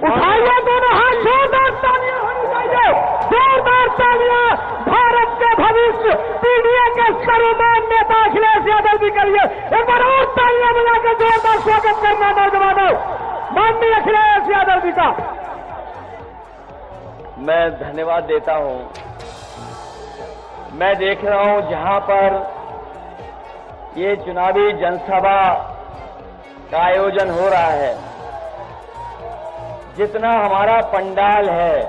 उठाइए दोनों हाथ, जोरदार तालियां होनी चाहिए, जोरदार तालियां। भारत के भविष्य पीडीए के सर्वमान नेता अखिलेश यादव भी करिए, एक बार और तालियां बजाकर जोरदार स्वागत करना नौजवानों, माननीय अखिलेश यादव जी का। मैं धन्यवाद देता हूं। मैं देख रहा हूं जहां पर ये चुनावी जनसभा का आयोजन हो रहा है, जितना हमारा पंडाल है,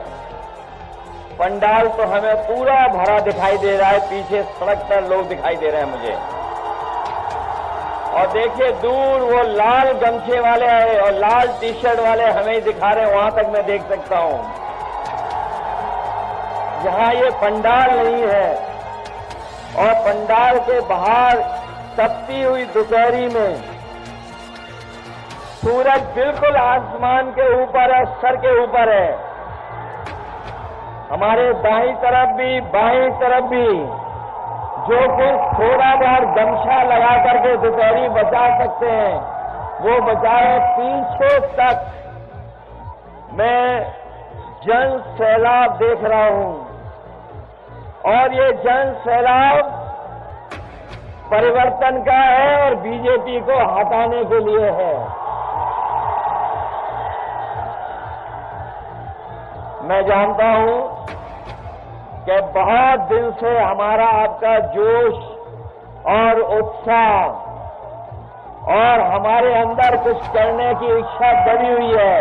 पंडाल तो हमें पूरा भरा दिखाई दे रहा है। पीछे सड़क पर लोग दिखाई दे रहे हैं मुझे, और देखिए दूर वो लाल गमछे वाले हैं और लाल टी शर्ट वाले हमें ही दिखा रहे हैं, वहां तक मैं देख सकता हूं। जहां ये पंडाल नहीं है और पंडाल के बाहर तपती हुई दोपहरी में सूरज बिल्कुल आसमान के ऊपर है, सर के ऊपर है। हमारे दाईं तरफ भी बाईं तरफ भी जो कुछ थोड़ा बहुत गमछा लगा करके दोपहरी बचा सकते हैं वो बचाए। पीछे तक मैं जन सैलाब देख रहा हूं, और ये जन सैलाब परिवर्तन का है और बीजेपी को हटाने के लिए है। मैं जानता हूं कि बहुत दिन से हमारा आपका जोश और उत्साह और हमारे अंदर कुछ करने की इच्छा बढ़ी हुई है,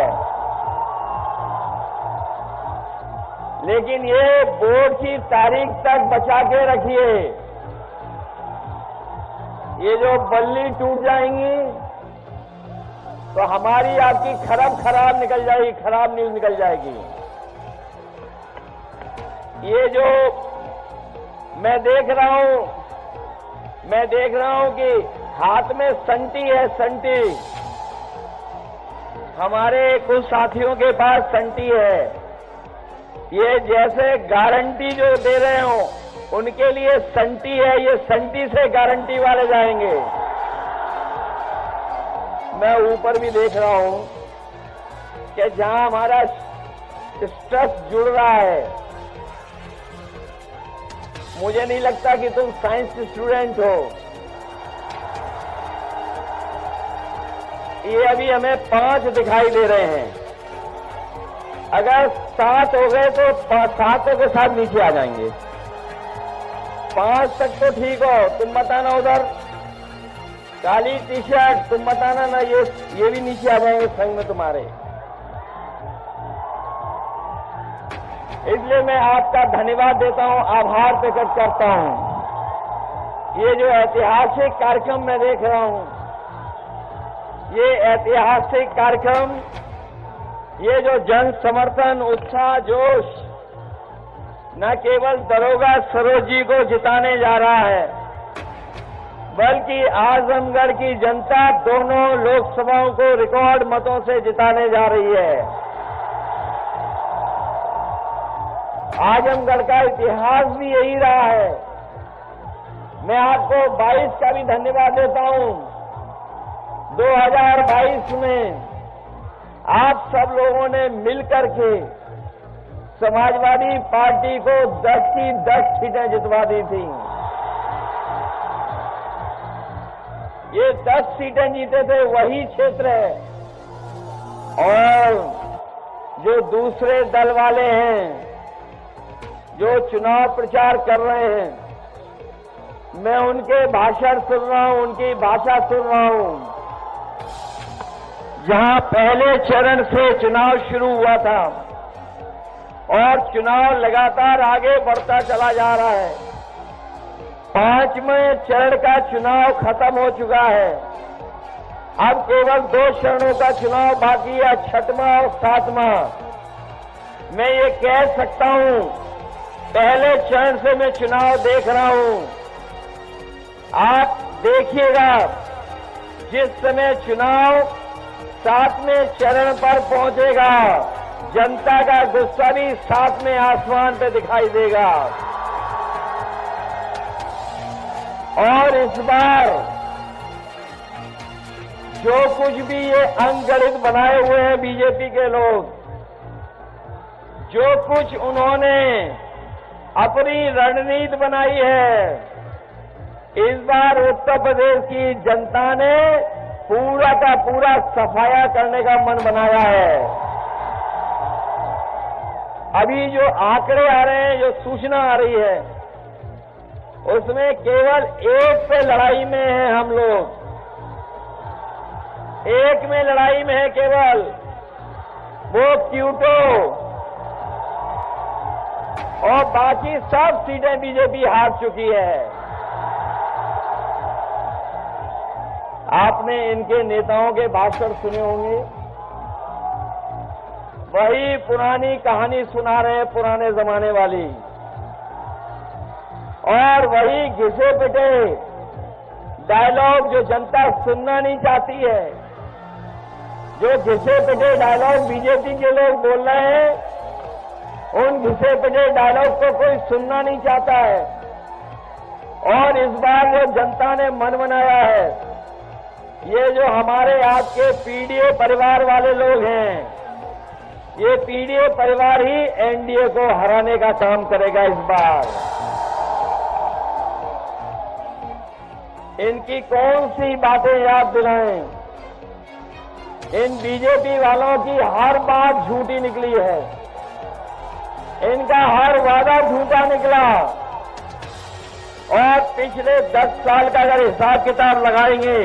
लेकिन ये वोट की तारीख तक बचा के रखिए। ये जो बल्ली टूट जाएंगी तो हमारी आपकी खराब निकल जाएगी, खराब न्यूज निकल जाएगी। ये जो मैं देख रहा हूं कि हाथ में संटी है, संटी। हमारे कुछ साथियों के पास संटी है। ये जैसे गारंटी जो दे रहे हो उनके लिए संटी है, ये संटी से गारंटी वाले जाएंगे। मैं ऊपर भी देख रहा हूं कि जहां हमारा स्ट्रेस जुड़ रहा है, मुझे नहीं लगता कि तुम साइंस स्टूडेंट हो। ये अभी हमें 5 दिखाई दे रहे हैं, अगर 7 हो गए तो 7 के साथ नीचे आ जाएंगे। 5 तक तो ठीक हो। तुम बताना उधर काली टी शर्ट, तुम बताना ना, ये भी नीचे आ जाएंगे संग में तुम्हारे। इसलिए मैं आपका धन्यवाद देता हूं, आभार प्रकट करता हूं। ये जो ऐतिहासिक कार्यक्रम मैं देख रहा हूं, ये ऐतिहासिक कार्यक्रम, ये जो जन समर्थन, उत्साह, जोश न केवल दरोगा सरोज जी को जिताने जा रहा है, बल्कि आजमगढ़ की जनता दोनों लोकसभाओं को रिकॉर्ड मतों से जिताने जा रही है। आजमगढ़ का इतिहास भी यही रहा है। मैं आपको 22 का भी धन्यवाद देता हूं। 2022 में आप सब लोगों ने मिलकर के समाजवादी पार्टी को 10 की 10 सीटें जितवा दी थी। ये 10 सीटें जीते थे, वही क्षेत्र है। और जो दूसरे दल वाले हैं जो चुनाव प्रचार कर रहे हैं, मैं उनके भाषण सुन रहा हूं, उनकी भाषा सुन रहा हूं। जहां पहले चरण से चुनाव शुरू हुआ था और चुनाव लगातार आगे बढ़ता चला जा रहा है, 5वें चरण का चुनाव खत्म हो चुका है। अब केवल 2 चरणों का चुनाव बाकी है, 6वां और 7वां। मैं ये कह सकता हूं, पहले चरण से मैं चुनाव देख रहा हूं। आप देखिएगा, जिस समय चुनाव 7वें चरण पर पहुंचेगा, जनता का गुस्सा भी 7वें आसमान पे दिखाई देगा। और इस बार जो कुछ भी ये अंकगणित बनाए हुए हैं बीजेपी के लोग, जो कुछ उन्होंने अपनी रणनीति बनाई है, इस बार उत्तर प्रदेश की जनता ने पूरा का पूरा सफाया करने का मन बनाया है। अभी जो आंकड़े आ रहे हैं, जो सूचना आ रही है, उसमें केवल एक पे लड़ाई में है हम लोग, एक में लड़ाई में है केवल, वो क्यूटो, और बाकी सब सीटें बीजेपी हार चुकी है। आपने इनके नेताओं के भाषण सुने होंगे, वही पुरानी कहानी सुना रहे हैं, पुराने जमाने वाली, और वही घिसे पिटे डायलॉग जो जनता सुनना नहीं चाहती है, जो घिसे पिटे डायलॉग बीजेपी के लोग बोल रहे हैं, उन घिसे पिटे डायलॉग को कोई सुनना नहीं चाहता है। और इस बार जो जनता ने मन बनाया है, ये जो हमारे आपके पीडीए परिवार वाले लोग हैं, ये पीडीए परिवार ही एनडीए को हराने का काम करेगा इस बार। इनकी कौन सी बातें याद दिलाएं? इन बीजेपी वालों की हर बात झूठी निकली है, इनका हर वादा झूठा निकला, और पिछले 10 साल का अगर हिसाब किताब लगाएंगे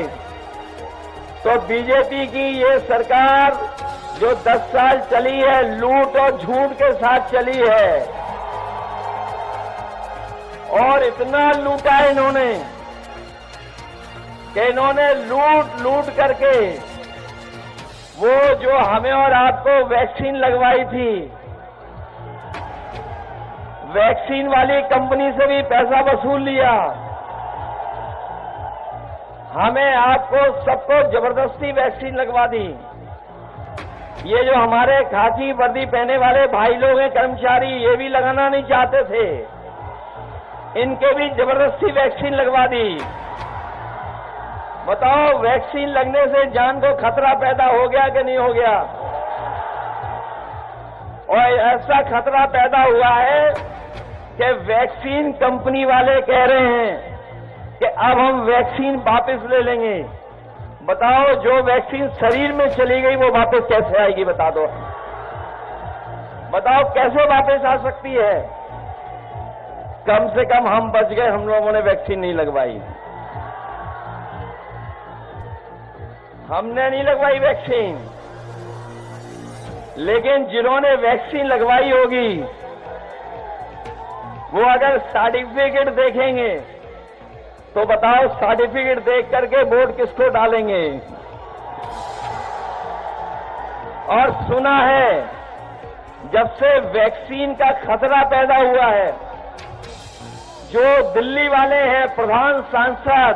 तो बीजेपी की ये सरकार जो 10 साल चली है, लूट और झूठ के साथ चली है, और इतना लूटा इन्होंने कि इन्होंने लूट करके वो जो हमें और आपको वैक्सीन लगवाई थी, वैक्सीन वाली कंपनी से भी पैसा वसूल लिया, हमें आपको सबको जबरदस्ती वैक्सीन लगवा दी। ये जो हमारे खाकी वर्दी पहने वाले भाई लोग हैं, कर्मचारी, ये भी लगाना नहीं चाहते थे, इनके भी जबरदस्ती वैक्सीन लगवा दी। बताओ, वैक्सीन लगने से जान को खतरा पैदा हो गया कि नहीं हो गया? और ऐसा खतरा पैदा हुआ है कि वैक्सीन कंपनी वाले कह रहे हैं कि अब हम वैक्सीन वापस ले लेंगे। बताओ, जो वैक्सीन शरीर में चली गई वो वापस कैसे आएगी? बता दो, बताओ कैसे वापस आ सकती है? कम से कम हम बच गए, हम लोगों ने वैक्सीन नहीं लगवाई। हमने नहीं लगवाई वैक्सीन, लेकिन जिन्होंने वैक्सीन लगवाई होगी वो अगर सर्टिफिकेट देखेंगे तो बताओ, सर्टिफिकेट देख करके वोट किसको डालेंगे? और सुना है, जब से वैक्सीन का खतरा पैदा हुआ है, जो दिल्ली वाले हैं प्रधान सांसद,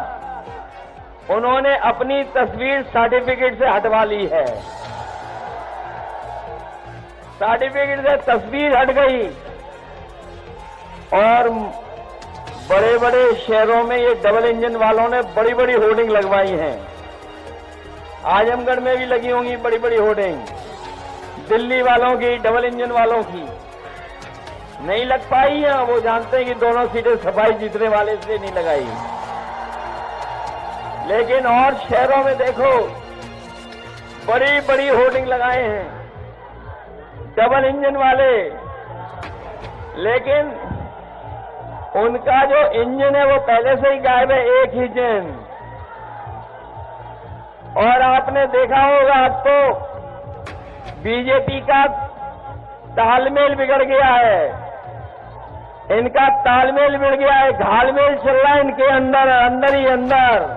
उन्होंने अपनी तस्वीर सर्टिफिकेट से हटवा ली है। सर्टिफिकेट से तस्वीर हट गई, और बड़े बड़े शहरों में ये डबल इंजन वालों ने बड़ी बड़ी होर्डिंग लगवाई हैं। आजमगढ़ में भी लगी होंगी बड़ी बड़ी होर्डिंग, दिल्ली वालों की, डबल इंजन वालों की। नहीं लग पाई है, वो जानते हैं कि दोनों सीटें सफाई जीतने वाले इसलिए नहीं लगाई। लेकिन और शहरों में देखो, बड़ी बड़ी होर्डिंग लगाए हैं डबल इंजन वाले, लेकिन उनका जो इंजन है वो पहले से ही गायब है, एक ही इंजन। और आपने देखा होगा, अब तो बीजेपी का तालमेल बिगड़ गया है, इनका तालमेल बिगड़ गया है, घालमेल चल रहा है इनके अंदर ही अंदर,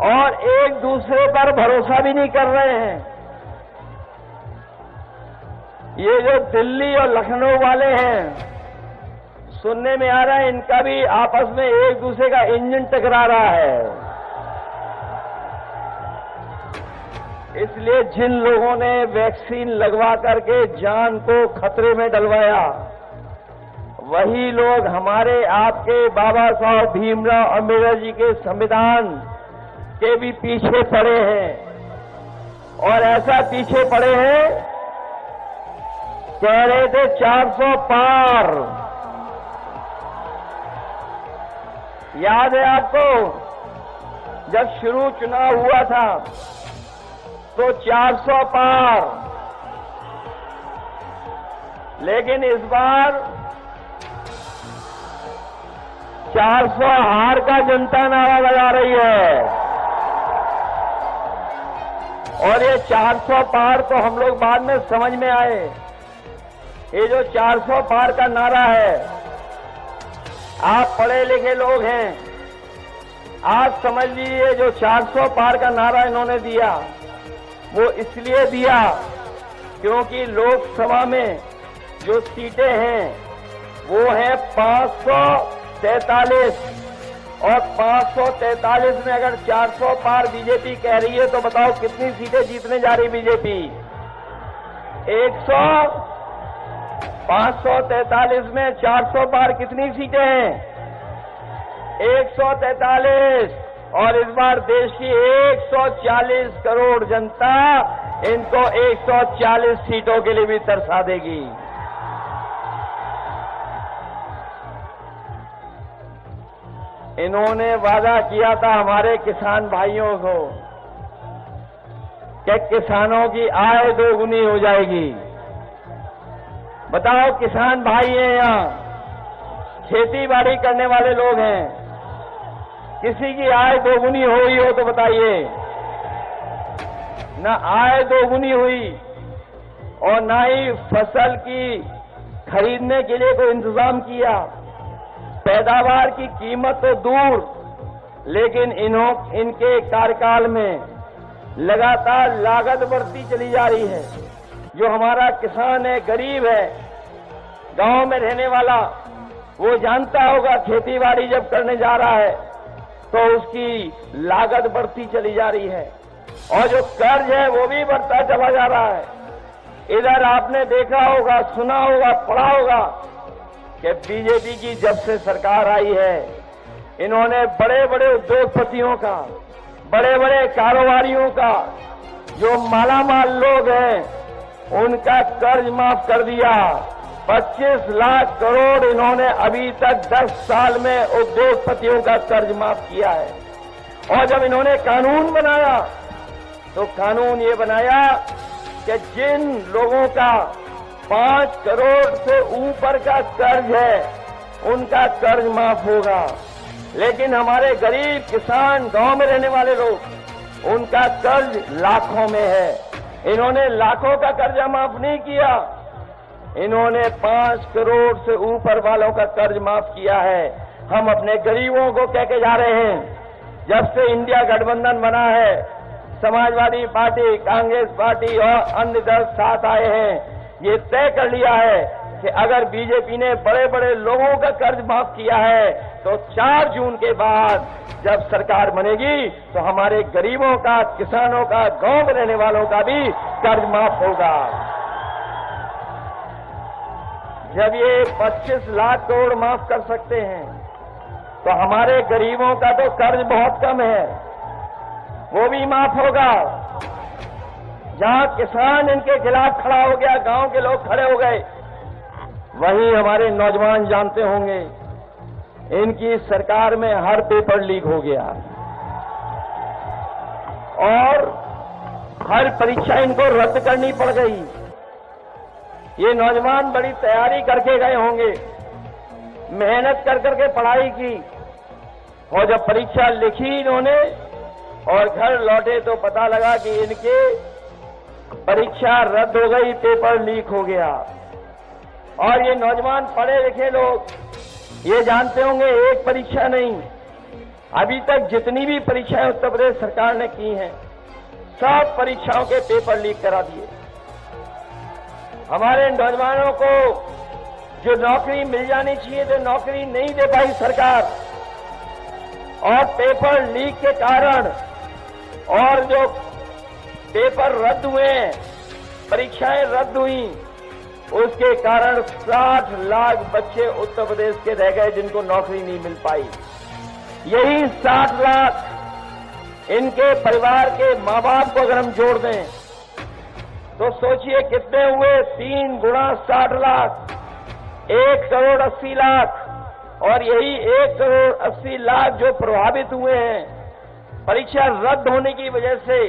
और एक दूसरे पर भरोसा भी नहीं कर रहे हैं। ये जो दिल्ली और लखनऊ वाले हैं, सुनने में आ रहा है इनका भी आपस में एक दूसरे का इंजन टकरा रहा है। इसलिए जिन लोगों ने वैक्सीन लगवा करके जान को खतरे में डलवाया, वही लोग हमारे आपके बाबा साहब भीमराव अम्बेडकर जी के संविधान के भी पीछे पड़े हैं। और ऐसा पीछे पड़े हैं कह रहे थे 400 पार। याद है आपको, जब शुरू चुनाव हुआ था तो 400 पार, लेकिन इस बार 400 हार का जनता नारा लगा रही है। और ये 400 पार तो हम लोग बाद में समझ में आए। ये जो 400 पार का नारा है, आप पढ़े लिखे लोग हैं, आप समझ लीजिए जो 400 पार का नारा इन्होंने दिया वो इसलिए दिया क्योंकि लोकसभा में जो सीटें हैं वो है 543, और 543 में अगर 400 पार बीजेपी कह रही है तो बताओ कितनी सीटें जीतने जा रही बीजेपी? 543 में 400 पार कितनी सीटें हैं? 143। और इस बार देश की 140 करोड़ जनता इनको 140 सीटों के लिए भी तरसा देगी। इन्होंने वादा किया था हमारे किसान भाइयों को कि किसानों की आय दोगुनी हो जाएगी। बताओ, किसान भाई हैं यहाँ, खेती बाड़ी करने वाले लोग हैं, किसी की आय दोगुनी हुई हो तो बताइए? न आय दोगुनी हुई और न ही फसल की खरीदने के लिए कोई इंतजाम किया। पैदावार की कीमत तो दूर, लेकिन इनके कार्यकाल में लगातार लागत बढ़ती चली जा रही है। जो हमारा किसान है, गरीब है, गांव में रहने वाला, वो जानता होगा खेती बाड़ी जब करने जा रहा है तो उसकी लागत बढ़ती चली जा रही है और जो कर्ज है वो भी बढ़ता चला जा रहा है। इधर आपने देखा होगा, सुना होगा, पढ़ा होगा कि बीजेपी की जब से सरकार आई है, इन्होंने बड़े बड़े उद्योगपतियों का, बड़े बड़े कारोबारियों का, जो मालामाल लोग हैं, उनका कर्ज माफ कर दिया। 25 लाख करोड़ इन्होंने अभी तक 10 साल में उद्योगपतियों का कर्ज माफ किया है। और जब इन्होंने कानून बनाया तो कानून ये बनाया कि जिन लोगों का 5 करोड़ से ऊपर का कर्ज है उनका कर्ज माफ होगा, लेकिन हमारे गरीब किसान, गांव में रहने वाले लोग, उनका कर्ज लाखों में है। इन्होंने लाखों का कर्जा माफ नहीं किया, इन्होंने 5 करोड़ से ऊपर वालों का कर्ज माफ किया है। हम अपने गरीबों को कह के जा रहे हैं, जब से इंडिया गठबंधन बना है, समाजवादी पार्टी, कांग्रेस पार्टी और अन्य दल साथ आए हैं, ये तय कर लिया है कि अगर बीजेपी ने बड़े बड़े लोगों का कर्ज माफ किया है तो 4 जून के बाद जब सरकार बनेगी तो हमारे गरीबों का, किसानों का, गांव में रहने वालों का भी कर्ज माफ होगा। जब ये 25 लाख करोड़ माफ कर सकते हैं तो हमारे गरीबों का तो कर्ज बहुत कम है, वो भी माफ होगा। जहां किसान इनके खिलाफ खड़ा हो गया, गांव के लोग खड़े हो गए, वहीं हमारे नौजवान जानते होंगे इनकी सरकार में हर पेपर लीक हो गया और हर परीक्षा इनको रद्द करनी पड़ गई। ये नौजवान बड़ी तैयारी करके गए होंगे, मेहनत कर करके पढ़ाई की, और जब परीक्षा लिखी इन्होंने और घर लौटे तो पता लगा कि इनके परीक्षा रद्द हो गई, पेपर लीक हो गया। और ये नौजवान पढ़े लिखे लोग ये जानते होंगे एक परीक्षा नहीं, अभी तक जितनी भी परीक्षाएं उत्तर प्रदेश सरकार ने की हैं, सब परीक्षाओं के पेपर लीक करा दिए। हमारे नौजवानों को जो नौकरी मिल जानी चाहिए तो नौकरी नहीं दे पाई सरकार, और पेपर लीक के कारण और जो पेपर रद्द हुए, परीक्षाएं रद्द हुई, उसके कारण 60 लाख बच्चे उत्तर प्रदेश के रह गए जिनको नौकरी नहीं मिल पाई। यही 60 लाख इनके परिवार के माँ बाप को अगर हम जोड़ दें तो सोचिए कितने हुए, 3 गुणा 60 लाख, 1,80,00,000। और यही 1,80,00,000 जो प्रभावित हुए हैं परीक्षा रद्द होने की वजह से,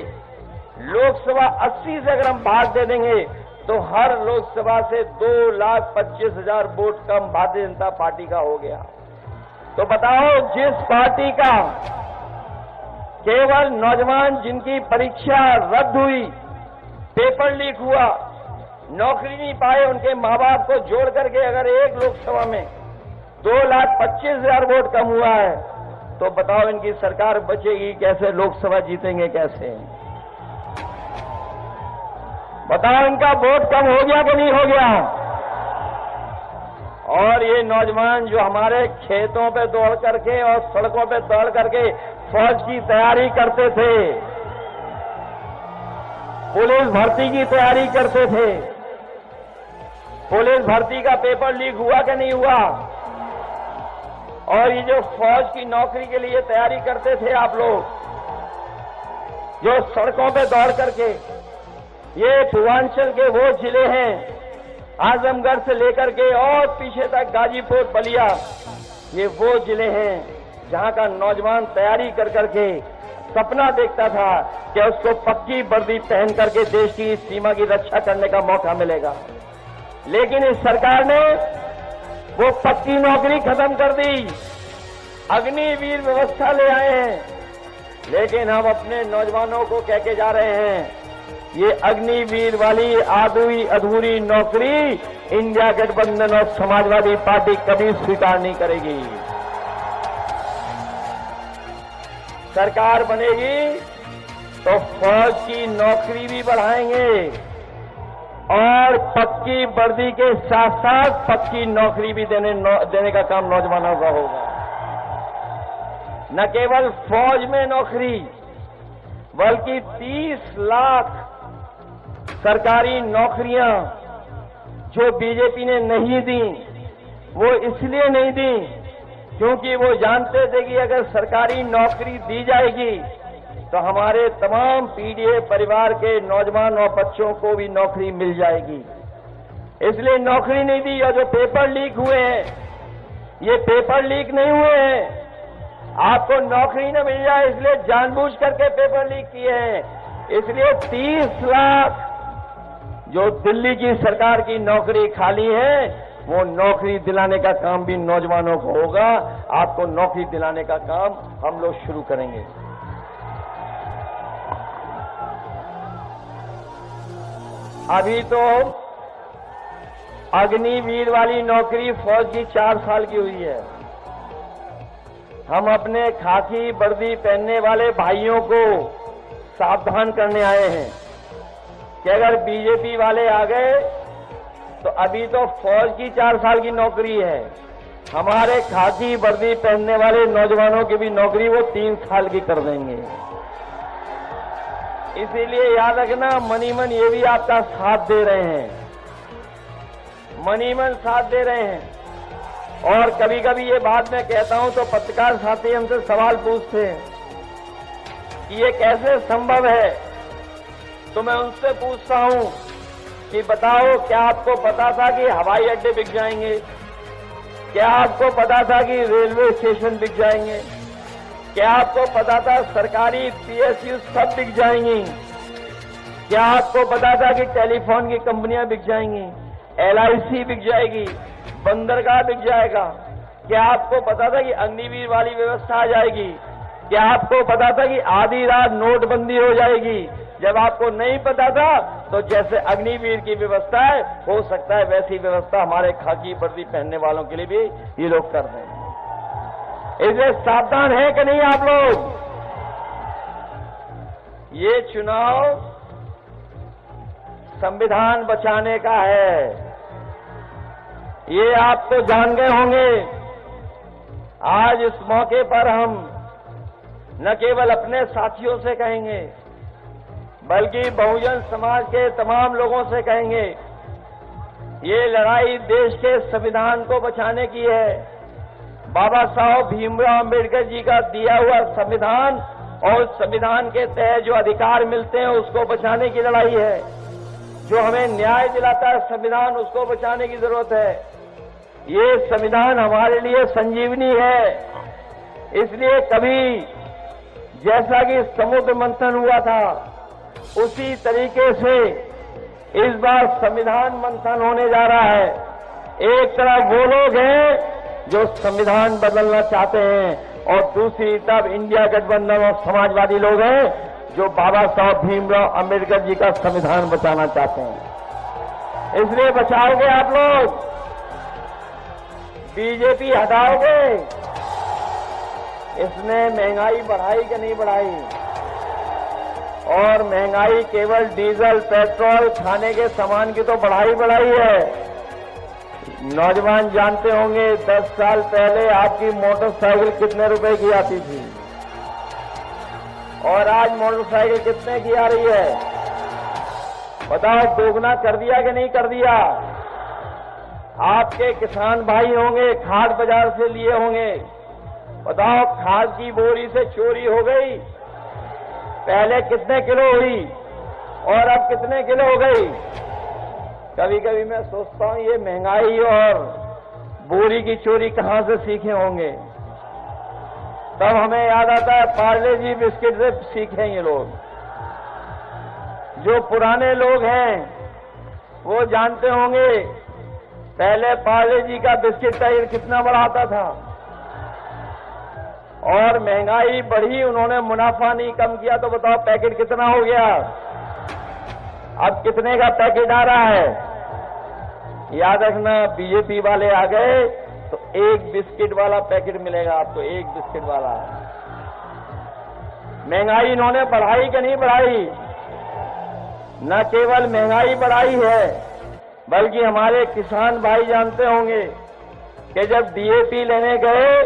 लोकसभा 80 से अगर हम भाग दे देंगे तो हर लोकसभा से 2,25,000 वोट कम भारतीय जनता पार्टी का हो गया। तो बताओ, जिस पार्टी का केवल नौजवान जिनकी परीक्षा रद्द हुई, पेपर लीक हुआ, नौकरी नहीं पाए, उनके मां बाप को जोड़ करके अगर एक लोकसभा में 2,25,000 वोट कम हुआ है, तो बताओ इनकी सरकार बचेगी कैसे, लोकसभा जीतेंगे कैसे? बताओ, इनका वोट कम हो गया कि नहीं हो गया? और ये नौजवान जो हमारे खेतों पे दौड़ करके और सड़कों पे दौड़ करके फौज की तैयारी करते थे, पुलिस भर्ती की तैयारी करते थे, पुलिस भर्ती का पेपर लीक हुआ कि नहीं हुआ? और ये जो फौज की नौकरी के लिए तैयारी करते थे आप लोग, जो सड़कों पे दौड़ करके, ये पूर्वांचल के वो जिले हैं, आजमगढ़ से लेकर के और पीछे तक गाजीपुर, बलिया, ये वो जिले हैं जहां का नौजवान तैयारी कर करके सपना देखता था कि उसको पक्की वर्दी पहन करके देश की सीमा की रक्षा करने का मौका मिलेगा। लेकिन इस सरकार ने वो पक्की नौकरी खत्म कर दी, अग्निवीर व्यवस्था ले आए हैं। लेकिन हम अपने नौजवानों को कह के जा रहे हैं, ये अग्निवीर वाली आधी अधूरी नौकरी इंडिया गठबंधन और समाजवादी पार्टी कभी स्वीकार नहीं करेगी। सरकार बनेगी तो फौज की नौकरी भी बढ़ाएंगे और पक्की वर्दी के साथ साथ पक्की नौकरी भी देने का काम नौजवानों का होगा। न केवल फौज में नौकरी, बल्कि 30 लाख सरकारी नौकरियां जो बीजेपी ने नहीं दी, वो इसलिए नहीं दी क्योंकि वो जानते थे कि अगर सरकारी नौकरी दी जाएगी तो हमारे तमाम पीड़ित परिवार के नौजवान और बच्चों को भी नौकरी मिल जाएगी। इसलिए नौकरी नहीं दी। और जो पेपर लीक हुए हैं, ये पेपर लीक नहीं हुए हैं, आपको नौकरी न मिल जाए इसलिए जानबूझ करके पेपर लीक किए हैं। इसलिए 30 लाख जो दिल्ली की सरकार की नौकरी खाली है, वो नौकरी दिलाने का काम भी नौजवानों को होगा। आपको नौकरी दिलाने का काम हम लोग शुरू करेंगे। अभी तो अग्निवीर वाली नौकरी फौज की 4 साल की हुई है। हम अपने खाकी वर्दी पहनने वाले भाइयों को सावधान करने आए हैं कि अगर बीजेपी वाले आ गए तो अभी तो फौज की 4 साल की नौकरी है, हमारे खाकी वर्दी पहनने वाले नौजवानों की भी नौकरी वो 3 साल की कर देंगे। इसीलिए याद रखना, मनी मन ये भी आपका साथ दे रहे हैं, मनी मन साथ दे रहे हैं। और कभी कभी ये बात मैं कहता हूं तो पत्रकार साथी हमसे सवाल पूछते हैं कि ये कैसे संभव है, तो मैं उनसे पूछता हूं कि बताओ, क्या आपको पता था कि हवाई अड्डे बिक जाएंगे? क्या आपको पता था कि रेलवे स्टेशन बिक जाएंगे? क्या आपको पता था सरकारी पीएसयू सब बिक जाएंगी? क्या आपको पता था कि टेलीफोन की कंपनियां बिक जाएंगी, LIC बिक जाएगी, बंदरगाह बिक जाएगा? क्या आपको पता था कि अग्निवीर वाली व्यवस्था आ जाएगी? क्या आपको पता था कि आधी रात नोटबंदी हो जाएगी? जब आपको नहीं पता था तो जैसे अग्निवीर की व्यवस्था है, हो सकता है वैसी व्यवस्था हमारे खाकी वर्दी पहनने वालों के लिए भी ये लोग कर रहे हैं। इसलिए सावधान है कि नहीं आप लोग? ये चुनाव संविधान बचाने का है, ये आप तो जान गए होंगे। आज इस मौके पर हम न केवल अपने साथियों से कहेंगे, बल्कि बहुजन समाज के तमाम लोगों से कहेंगे, ये लड़ाई देश के संविधान को बचाने की है। बाबा साहब भीमराव अम्बेडकर जी का दिया हुआ संविधान और संविधान के तहत जो अधिकार मिलते हैं उसको बचाने की लड़ाई है। जो हमें न्याय दिलाता है संविधान, उसको बचाने की जरूरत है। ये संविधान हमारे लिए संजीवनी है। इसलिए कभी जैसा कि समुद्र मंथन हुआ था, उसी तरीके से इस बार संविधान मंथन होने जा रहा है। एक तरफ वो लोग हैं जो संविधान बदलना चाहते हैं और दूसरी तरफ इंडिया गठबंधन और समाजवादी लोग हैं जो बाबा साहब भीमराव अंबेडकर जी का संविधान बचाना चाहते हैं। इसलिए बचाओगे आप लोग, बीजेपी हटाओगे। इसने महंगाई बढ़ाई कि नहीं बढ़ाई? और महंगाई केवल डीजल, पेट्रोल, खाने के सामान की तो बढ़ाई है। नौजवान जानते होंगे 10 साल पहले आपकी मोटरसाइकिल कितने रुपए की आती थी और आज मोटरसाइकिल कितने की आ रही है? बताओ, दोगुना कर दिया कि नहीं कर दिया? आपके किसान भाई होंगे, खाद बाजार से लिए होंगे। बताओ, खाद की बोरी से चोरी हो गई, पहले कितने किलो हुई और अब कितने किलो हो गई? कभी कभी मैं सोचता हूं ये महंगाई और बोरी की चोरी कहां से सीखे होंगे। तब हमें याद आता है पार्ले जी बिस्किट से सीखे ये लोग। जो पुराने लोग हैं वो जानते होंगे पहले पार्ले जी का बिस्किट पैकेट कितना बड़ा आता था और महंगाई बढ़ी, उन्होंने मुनाफा नहीं कम किया, तो बताओ पैकेट कितना हो गया? अब कितने का पैकेट आ रहा है? याद रखना, बीजेपी वाले आ गए तो एक बिस्किट वाला पैकेट मिलेगा आपको, एक बिस्किट वाला। महंगाई इन्होंने बढ़ाई कि नहीं बढ़ाई? न केवल महंगाई बढ़ाई है बल्कि हमारे किसान भाई जानते होंगे कि जब डीएपी लेने गए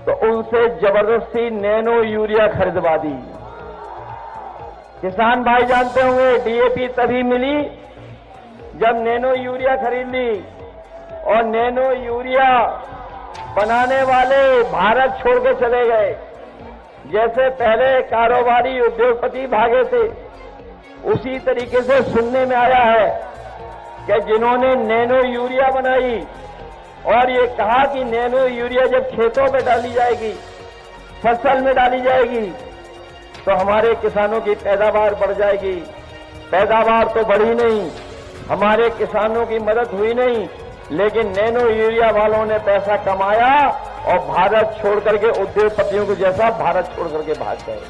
तो उनसे जबरदस्ती नैनो यूरिया खरीदवा दी। किसान भाई जानते होंगे डीएपी तभी मिली जब नैनो यूरिया खरीद ली, और नैनो यूरिया बनाने वाले भारत छोड़ के चले गए। जैसे पहले कारोबारी उद्योगपति भागे थे, उसी तरीके से सुनने में आया है कि जिन्होंने नैनो यूरिया बनाई और ये कहा कि नैनो यूरिया जब खेतों में डाली जाएगी, फसल में डाली जाएगी, तो हमारे किसानों की पैदावार बढ़ जाएगी। पैदावार तो बढ़ी नहीं, हमारे किसानों की मदद हुई नहीं, लेकिन नैनो यूरिया वालों ने पैसा कमाया और भारत छोड़ करके उद्योगपतियों को जैसा भारत छोड़ करके भाग गए।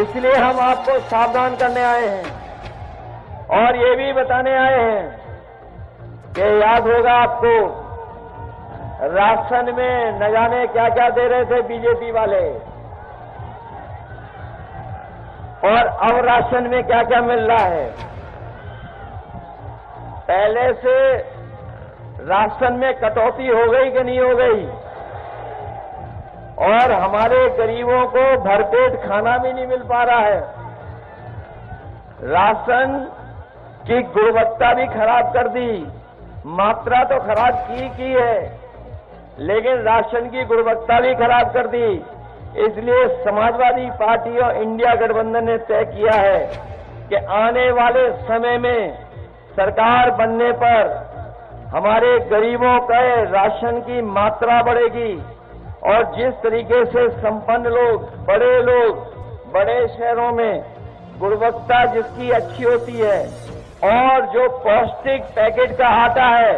इसलिए हम आपको सावधान करने आए हैं और ये भी बताने आए हैं कि याद होगा आपको, राशन में न जाने क्या क्या दे रहे थे बीजेपी वाले, और अब राशन में क्या क्या मिल रहा है। पहले से राशन में कटौती हो गई कि नहीं हो गई? और हमारे गरीबों को भरपेट खाना भी नहीं मिल पा रहा है। राशन की गुणवत्ता भी खराब कर दी, मात्रा तो खराब की है, लेकिन राशन की गुणवत्ता भी खराब कर दी। इसलिए समाजवादी पार्टी और इंडिया गठबंधन ने तय किया है कि आने वाले समय में सरकार बनने पर हमारे गरीबों के राशन की मात्रा बढ़ेगी और जिस तरीके से संपन्न लोग, बड़े शहरों में गुणवत्ता जिसकी अच्छी होती है और जो पौष्टिक पैकेट का आटा है,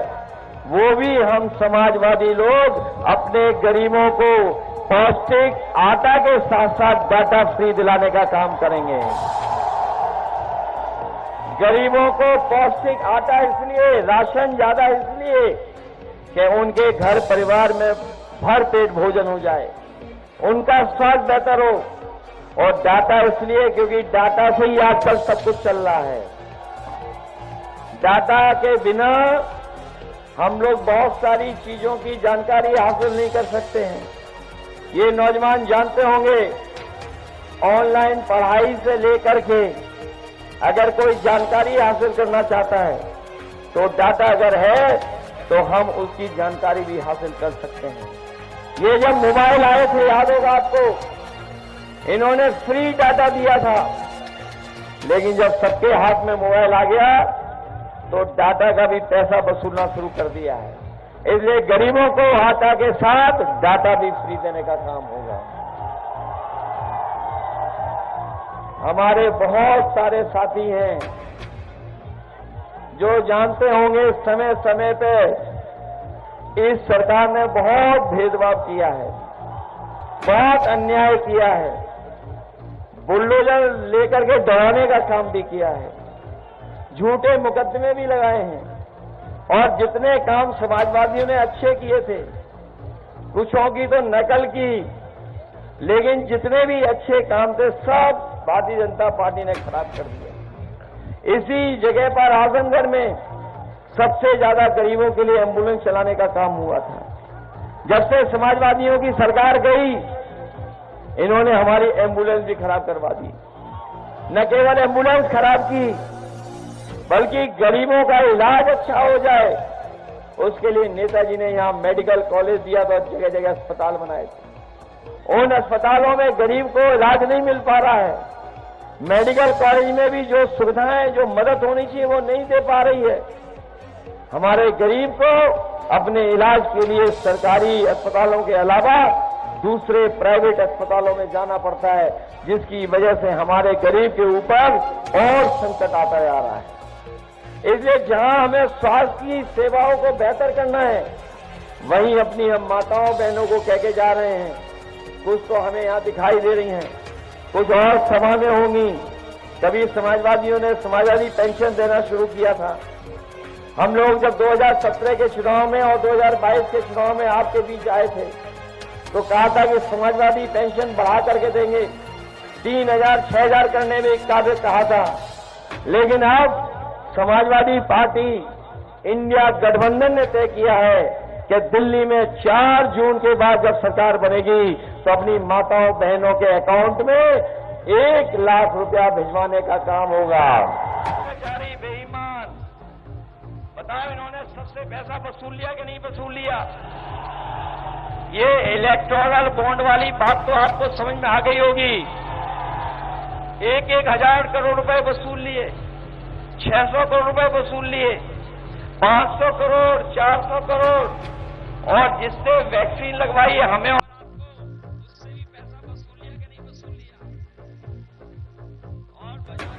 वो भी हम समाजवादी लोग अपने गरीबों को पौष्टिक आटा के साथ साथ डाटा फ्री दिलाने का काम करेंगे। गरीबों को पौष्टिक आटा इसलिए, राशन ज्यादा इसलिए कि उनके घर परिवार में भर पेट भोजन हो जाए, उनका स्वास्थ्य बेहतर हो, और डाटा इसलिए क्योंकि डाटा से ही आजकल सब कुछ चल रहा है। डाटा के बिना हम लोग बहुत सारी चीजों की जानकारी हासिल नहीं कर सकते हैं। ये नौजवान जानते होंगे, ऑनलाइन पढ़ाई से लेकर के अगर कोई जानकारी हासिल करना चाहता है तो डाटा अगर है तो हम उसकी जानकारी भी हासिल कर सकते हैं। ये जब मोबाइल आए थे, याद होगा आपको, इन्होंने फ्री डाटा दिया था, लेकिन जब सबके हाथ में मोबाइल आ गया तो डाटा का भी पैसा वसूलना शुरू कर दिया है। इसलिए गरीबों को आटा के साथ डाटा भी फ्री देने का काम होगा। हमारे बहुत सारे साथी हैं जो जानते होंगे समय समय पे इस सरकार ने बहुत भेदभाव किया है, बहुत अन्याय किया है, बुलडोजर लेकर के डराने का काम भी किया है, झूठे मुकदमे भी लगाए हैं और जितने काम समाजवादियों ने अच्छे किए थे, कुछों की तो नकल की, लेकिन जितने भी अच्छे काम थे सब भारतीय जनता पार्टी ने खराब कर दिया। इसी जगह पर आजमगढ़ में सबसे ज्यादा गरीबों के लिए एम्बुलेंस चलाने का काम हुआ था। जब से समाजवादियों की सरकार गई, इन्होंने हमारी एम्बुलेंस भी खराब करवा दी। न केवल एम्बुलेंस खराब की, बल्कि गरीबों का इलाज अच्छा हो जाए उसके लिए नेताजी ने यहां मेडिकल कॉलेज दिया तो जगह जगह अस्पताल बनाए थे। उन अस्पतालों में गरीब को इलाज नहीं मिल पा रहा है। मेडिकल कॉलेज में भी जो सुविधाएं, जो मदद होनी चाहिए वो नहीं दे पा रही है। हमारे गरीब को अपने इलाज के लिए सरकारी अस्पतालों के अलावा दूसरे प्राइवेट अस्पतालों में जाना पड़ता है, जिसकी वजह से हमारे गरीब के ऊपर और संकट आता जा रहा है। इसलिए जहां हमें स्वास्थ्य की सेवाओं को बेहतर करना है, वहीं अपनी हम माताओं बहनों को कह के जा रहे हैं। कुछ तो हमें यहां दिखाई दे रही हैं, कुछ और सभा में होंगी। कभी समाजवादियों ने समाजवादी पेंशन देना शुरू किया था। हम लोग जब 2017 के चुनाव में और 2022 के चुनाव में आपके बीच आए थे तो कहा था कि समाजवादी पेंशन बढ़ा करके देंगे, 3,000 6,000 करने में एक काबिल कहा था। लेकिन अब समाजवादी पार्टी इंडिया गठबंधन ने तय किया है कि दिल्ली में 4 जून के बाद जब सरकार बनेगी तो अपनी माताओं बहनों के अकाउंट में 1 लाख रुपया भिजवाने का काम होगा। बेईमान, बताओ इन्होंने सबसे पैसा वसूल लिया कि नहीं वसूल लिया? ये इलेक्टोरल बॉन्ड वाली बात तो आपको समझ में आ गई होगी। 1-1 हजार करोड़ रुपए वसूल लिए, 600 करोड़ रुपए वसूल लिए, 500 करोड़, 400 करोड़, और जिससे वैक्सीन लगवाई है हमें और आपको, उससे भी पैसा वसूल लिया कि नहीं वसूल लिया? और बाजार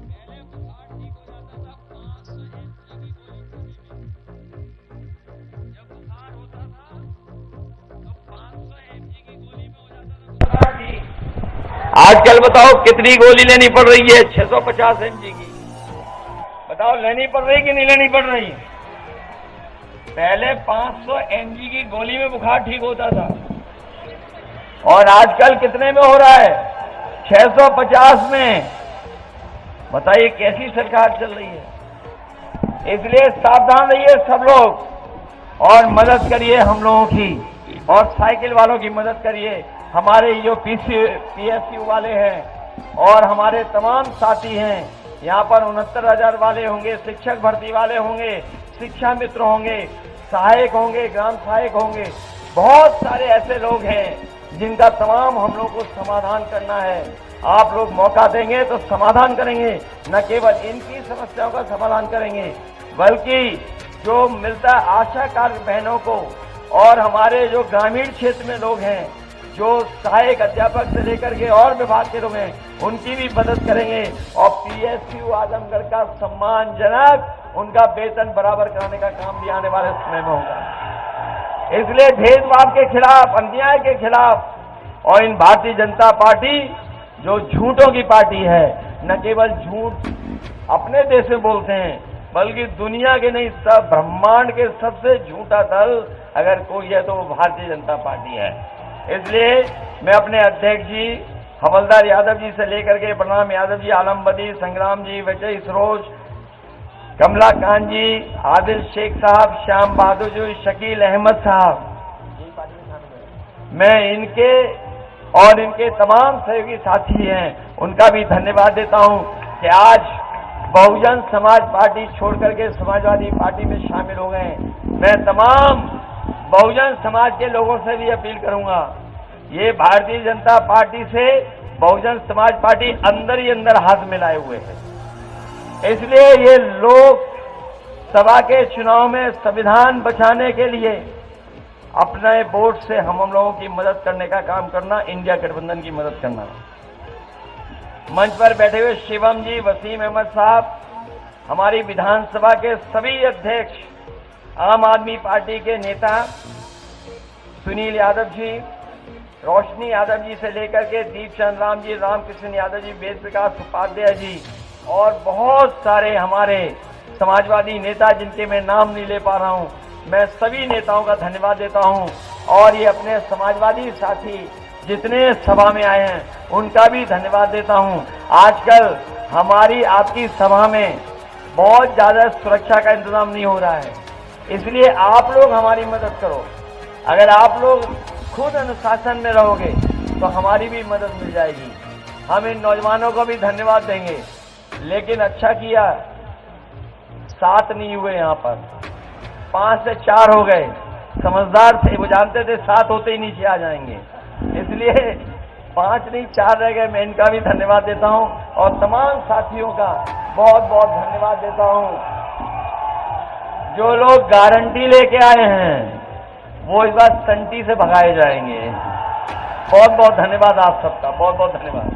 पहले बुखार ठीक हो जाता था 500 mg की गोली खाने में। जब बुखार होता था तो 500 mg की गोली में हो जाता था बुखार ठीक। आजकल बताओ कितनी गोली लेनी पड़ रही है? 650 mg की। बताओ लेनी पड़ रही कि नहीं लेनी पड़ रही? पहले 500 mg की गोली में बुखार ठीक होता था और आजकल कितने में हो रहा है? 650 में। बताइए कैसी सरकार चल रही है। इसलिए सावधान रहिए सब लोग और मदद करिए हम लोगों की, और साइकिल वालों की मदद करिए। हमारे जो PSU वाले हैं और हमारे तमाम साथी हैं, यहाँ पर 69,000 वाले होंगे, शिक्षक भर्ती वाले होंगे, शिक्षा मित्र होंगे, सहायक होंगे, ग्राम सहायक होंगे। बहुत सारे ऐसे लोग हैं जिनका तमाम हम लोग को समाधान करना है। आप लोग मौका देंगे तो समाधान करेंगे, न केवल इनकी समस्याओं का समाधान करेंगे, बल्कि जो मिलता है आशा कार्य बहनों को और हमारे जो ग्रामीण क्षेत्र में लोग हैं, जो सहायक अध्यापक से लेकर के और विभाग के लोग हैं, उनकी भी मदद करेंगे और PSU आजमगढ़ का सम्मानजनक उनका वेतन बराबर कराने का काम भी आने वाले समय में होगा। इसलिए भेदभाव के खिलाफ, अन्याय के खिलाफ, और इन भारतीय जनता पार्टी जो झूठों की पार्टी है, न केवल झूठ अपने देश में बोलते हैं बल्कि दुनिया के नहीं, सब ब्रह्मांड के सबसे झूठा दल अगर कोई है तो वो भारतीय जनता पार्टी है। इसलिए मैं अपने अध्यक्ष जी हवलदार यादव जी से लेकर के प्रणाम यादव जी, आलम बदी, संग्राम जी, विजय सरोज, कमला कांत जी, आदिल शेख साहब, श्याम बहादुर जी, शकील अहमद साहब, मैं इनके और इनके तमाम सहयोगी साथी हैं उनका भी धन्यवाद देता हूं कि आज बहुजन समाज पार्टी छोड़ करके समाजवादी पार्टी में शामिल हो गए। मैं तमाम बहुजन समाज के लोगों से भी अपील करूंगा, ये भारतीय जनता पार्टी से बहुजन समाज पार्टी अंदर ही अंदर हाथ मिलाए हुए है। इसलिए ये लोग सभा के चुनाव में संविधान बचाने के लिए अपने वोट से हम लोगों की मदद करने का काम करना, इंडिया गठबंधन की मदद करना। मंच पर बैठे हुए शिवम जी, वसीम अहमद साहब, हमारी विधानसभा के सभी अध्यक्ष, आम आदमी पार्टी के नेता सुनील यादव जी, रोशनी यादव जी से लेकर के दीपचंद राम जी, रामकृष्ण यादव जी, वेद प्रकाश उपाध्याय जी और बहुत सारे हमारे समाजवादी नेता जिनके मैं नाम नहीं ले पा रहा हूं, मैं सभी नेताओं का धन्यवाद देता हूं। और ये अपने समाजवादी साथी जितने सभा में आए हैं उनका भी धन्यवाद देता हूं। आजकल हमारी आपकी सभा में बहुत ज्यादा सुरक्षा का इंतजाम नहीं हो रहा है, इसलिए आप लोग हमारी मदद करो। अगर आप लोग खुद अनुशासन में रहोगे तो हमारी भी मदद मिल जाएगी। हम इन नौजवानों को भी धन्यवाद देंगे, लेकिन अच्छा किया 7 नहीं हुए, यहाँ पर 5 से 4 हो गए। समझदार थे, वो जानते थे 7 होते ही नीचे आ जाएंगे, इसलिए 5 नहीं 4 रह गए। मैं इनका भी धन्यवाद देता हूं और तमाम साथियों का बहुत बहुत धन्यवाद देता हूं। जो लोग गारंटी लेके आए हैं वो इस बार संटी से भगाए जाएंगे। बहुत बहुत धन्यवाद आप सबका, बहुत बहुत धन्यवाद।